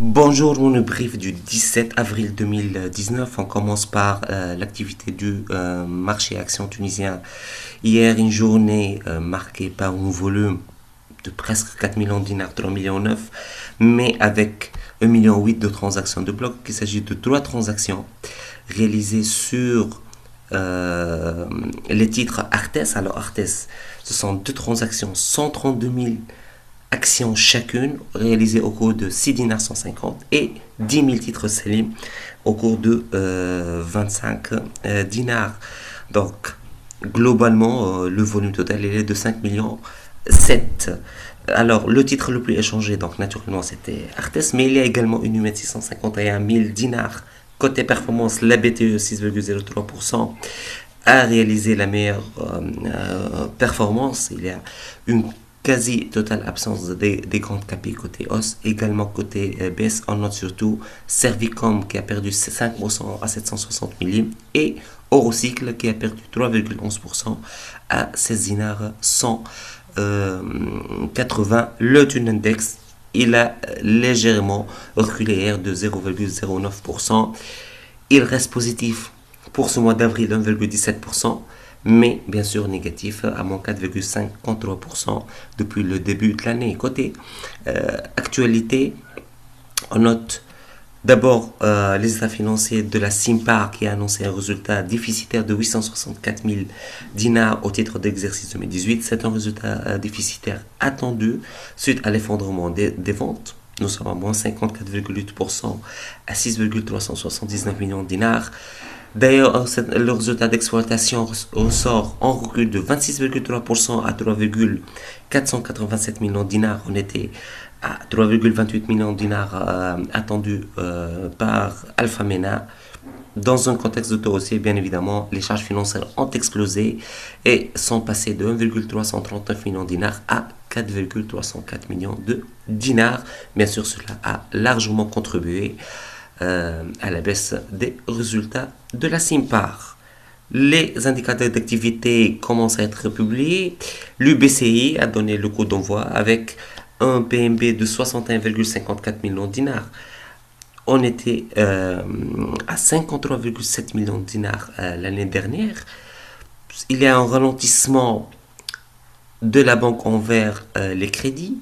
Bonjour, mon brief du 17 avril 2019. On commence par l'activité du marché action tunisien. Hier, une journée marquée par un volume de presque 4 millions de dinars, 3 millions 9, mais avec 1 million 8 de transactions de bloc. Il s'agit de 3 transactions réalisées sur les titres Artes. Alors Artes, ce sont 2 transactions, 132 000 actions chacune réalisées au cours de 6 dinars 150 et 10 000 titres Salim au cours de 25 dinars. Donc, globalement, le volume total est de 5 millions 7. Alors, le titre le plus échangé, donc naturellement, c'était Artes, mais il y a également une UMED 651 000 dinars. Côté performance, la BTE 6,03% a réalisé la meilleure performance. Il y a une quasi totale absence des grandes capilles côté hausse. Également côté baisse, on note surtout Servicom qui a perdu 5% à 760 millim et Eurocycle qui a perdu 3,11% à 16 dinars 180. Le Tune Index, il a légèrement reculé hier de 0,09%. Il reste positif pour ce mois d'avril 1,17%, mais bien sûr négatif à moins 4,53% depuis le début de l'année. Côté actualité, on note d'abord les états financiers de la Simpar qui a annoncé un résultat déficitaire de 864 000 dinars au titre d'exercice 2018. C'est un résultat déficitaire attendu suite à l'effondrement des ventes. Nous sommes à moins 54,8% à 6,379 millions de dinars. D'ailleurs, le résultat d'exploitation ressort en recul de 26,3% à 3,487 millions de dinars. On était à 3,28 millions de dinars attendus par Alpha Mena. Dans un contexte de taux haussier, bien évidemment, les charges financières ont explosé et sont passées de 1,339 millions de dinars à 4,304 millions de dinars. Bien sûr, cela a largement contribué à la baisse des résultats de la Simpar. Les indicateurs d'activité commencent à être publiés. L'UBCI a donné le coup d'envoi avec un PMB de 61,54 millions de dinars. On était à 53,7 millions de dinars l'année dernière. Il y a un ralentissement de la banque envers les crédits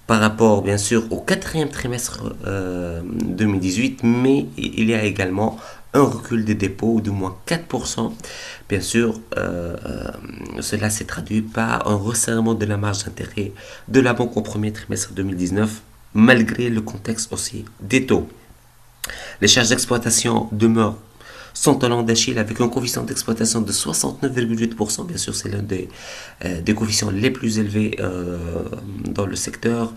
par rapport bien sûr au quatrième trimestre 2018, mais il y a également un recul des dépôts de moins 4%. Bien sûr, cela s'est traduit par un resserrement de la marge d'intérêt de la banque au premier trimestre 2019, malgré le contexte aussi des taux. Les charges d'exploitation demeurent son talon d'Achille avec un coefficient d'exploitation de 69,8%. Bien sûr, c'est l'un des coefficients les plus élevés dans le secteur.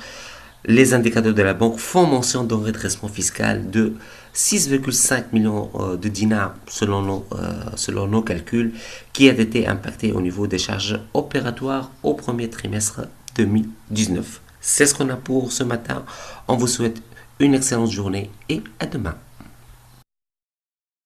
Les indicateurs de la banque font mention d'un redressement fiscal de 6,5 millions de dinars selon nos calculs, qui a été impacté au niveau des charges opératoires au premier trimestre 2019. C'est ce qu'on a pour ce matin. On vous souhaite une excellente journée et à demain.